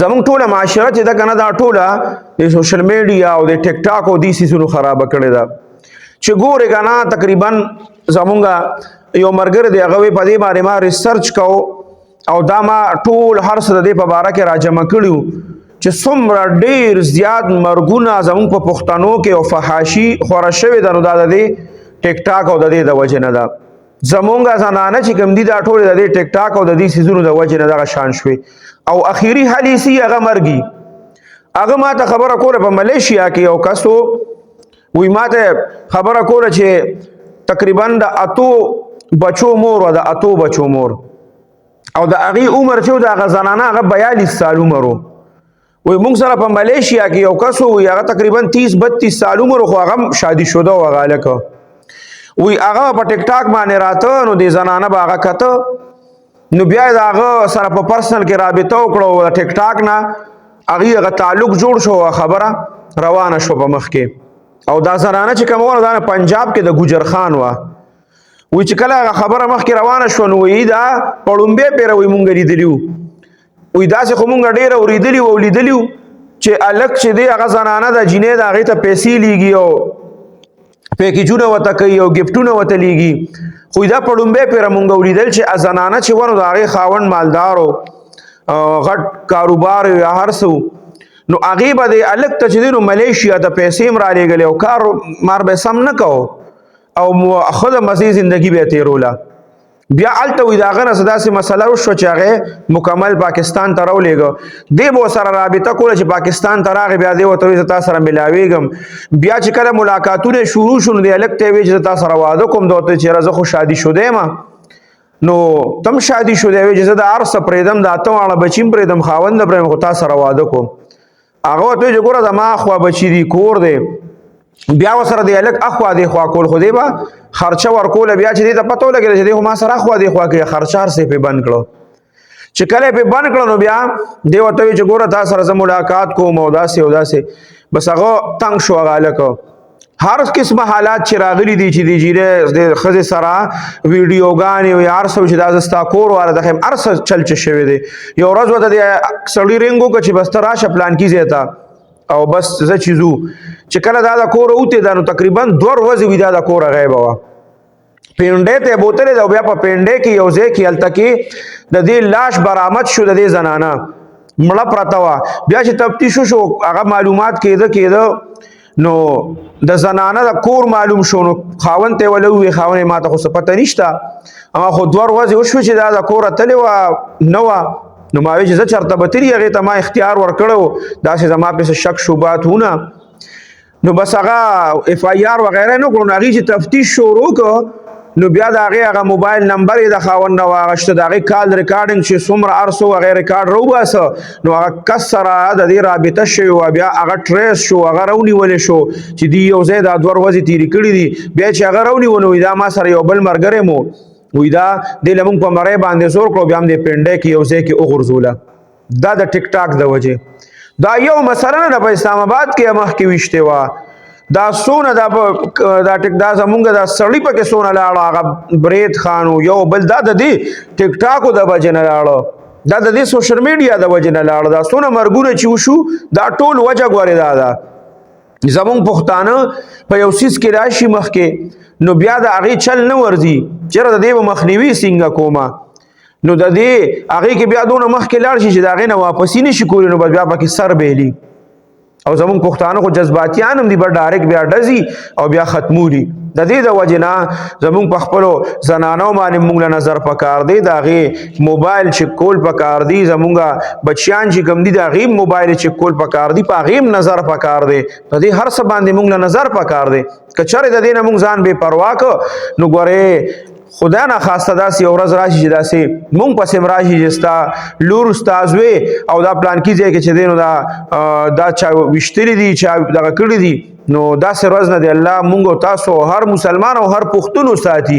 زمونږ ټوله معاشره چې دا کنه دا ټوله د سوشل میډیا او د ټیک ټاک او دې سیسونو خراب کړی دا چې ګوره کنه تقریبا زمونږ یو مرګر دی هغه په دې باندې ما ریسرچ کو او دا ما ټول هر څه د دې په باره کې راجمع کړیو چې څومره ډیر زیات مرګونه زمونږ په پښتنو کې او فحاشي خوره شوې ده نو دا د دې ټیک ټاک او د دې د وجې نه ده زمونږ زنانه چې کوم دي دا ټول د دې ټیک ټاک او د دې سیزونو د وجې نه دغه شان شوې او اخیری حل یې سي هغه مرګي هغه ما ته خبره کوله په ملیشیا کې یو کس وی ما ته خبره کوله چې تقریبا د اتو بچو مور و د اتو بچو مور او د هغې عمر چې د هغه زنانه هغه 42 سال عمر و وی مونږ سره په ملیشیا کې یو کس وی هغه تقریبا 30-32 سال عمر خو هغه شادي شده و هغه هلکه وی هغه په ټیک ټاک باندې راته نو د زنانه به هغه کته نو بیا د هغه سره په پرسنل کې رابطه وکړه د ټیک ټاک نه هغه تعلق جوړ شو خبره روانه شو په مخ کې او دا زنانه چې کومه دا پنجاب کې د ګوجر خان و وی چې کله هغه خبره مخ کې روانه شو نو وی دا پړومبه پیره وی مونږ لیدلیو وی داسې خو مونږ ډېر اوریدلی او لیدلیو چې الک چې دی هغه زنانه د جینې د هغې ته پیسې لیږي او پیکیجونه ورته کوي او ګفټونه ورته لیږي خو دا پړومبه پیره مونږ ولیدل چې زنانه چې ونه د هغې خاوند مالدار او غټ کاروبار یا هر څه نو هغې به د الک ته چې دی نو ملیشیا ته پیسې هم رالیږلې او کار مار به سم نه کو او خود مزې زندگی به تیروله بیا هلته وي د هغه نه څه داسې مسله وشوه چې هغې مکمل پاکستان ته راولېږه دی به ورسره رابطه کوله چې پاکستان ته راغی بیا دی ورته وایي زه تا سره ملاوېږم بیا چې کله ملاقاتونه شروع شو نو د هلک ته یې وایي چې زه تا سره واده کوم ده ورته چېره زه خو شادي شدی یم نو تم شادي شدی وایي چې زه د هر څه پرېږدم د اته واړه بچي هم پرېږدم خاوند نه پرېږدم خو تا سره واده کوم هغه ورته وایي چې ګوره زما اخوا بچي دي کور دی بیا ورسره د هلک اخوا دې خوا کول خو دی به خرچه ورکوله بیا چې دې ته پته ولګېده چې دی خو ما سره اخوا دې خوا کوي خرچه هر څه یې پرې بند کړه چې کله یې پرې بند کړه نو بیا دی ورته وایي چې ګوره تا سره زه ملاقات کوم او داسې او داسې بس هغه تنګ شو هغه هلک هر قسمه حالات چې راغلي دي چې د جیرې د ښځې سره ویډیوګانې وي هر څه چې دا زه ستا کور والا د خیم هر څه چل چې شوی دی یو ورځ ورته د سړي رینګ وکړه چې بس ته راشه پلانکي ځای ته او بس زه چې ځو چې کله دا د کوره وتېده نو تقریبا 2 ورځې وي دا د کوره غیبه وه پینډې ته یې بوتلې ده او بیا په پینډې کې یو ځای کې هلته کې د دې لاش برآمد شو د دې زنانه مړه پرته وه بیا چې تفتیش وشو هغه معلومات کېده نو د زنانه د کور معلوم شو نو خاوند ته یې وله وویې خاوند یې ما ته خو څه پته نشته اما خو 2 ورځې وشوې چې دا د کوره تلې وه نه وه نو ما وی چې زه چېرته به تلي هغې ته ما اختیار ورکړی و داسې زما پسې شک شبهات ونه نو بس هغه اف آی آر وغیره نه کړو نو هغې چې تفتیش شروع کړو نو بیا د هغې هغه موبایل نمبر یې د خاوند نه واغشته د هغې کال ریکارډنګ چې څومره هر څه هغې ریکارډ راوباسه نو هغه کس سره د دې رابطه شوې وه بیا هغه ټریس شو هغه راونیولی شو چې دوی یو ځای دا 2 ورځې تېرې کړي دي بیا چې هغه راونیو نو دا ما سره یو بل ملګری مو وی دا دې له مونږ په مرۍ باندې زور کړو بیا هم دې پنډۍ کې یو ځای کې وغورځوله دا د ټیک ټاک د وجې دا یو مسله نه ده په اسلام آباد کې مخکې ویشتې وه دا څونه دا زمونږ دا سړي پکې څونه لاړه هغه برید خان یو بل دا د دې ټیک ټاکو د وجې نه لاړه دا د دې سوشل میډیا د وجې نه لاړه دا څونه مرګونه چې وشو دا ټول وجه ګورې دا ده زمونږ پښتانه په یو څیز کې راشي مخکې نو بیا د هغې چل نه ورځي چېرې د دې به مخنیوي څنګه کومه نو د دې هغې کې بیا دونه مخکې لاړ شي چې د هغې نه واپسي نه شي کولی نو بس بیا پکې سر بیلي او زمونږ پښتانه خو جذباتیان هم دي به ډایرکټ بیا ډزي او بیا ختمولي د دې د وجې نه زمونږ په خپلو زنانو باندې مونږ له نظر پکار دی د هغې موبایل چک کول پکار دی زمونږ بچیان چې کوم دي د هغې موبایل چک کول پکار دی په هغې نظر پکار دی د دې هر څه باندې مونږ له نظر پکار دی که چېرې د دې نه مونږ ځان بې پروا کړو نو ګورې خدا نه خواسته داسې یو ورځ راشي چې داسې مونږ پسې هم راشي چې ستا لور ستا زوی او دا پلانکي ځای کې چې دی نو دا چا ویشتلي دي چا دغه کړي دي نو داسې ورځ نه دی الله مونږ او تاسو هر مسلمان او هر پښتون ساتي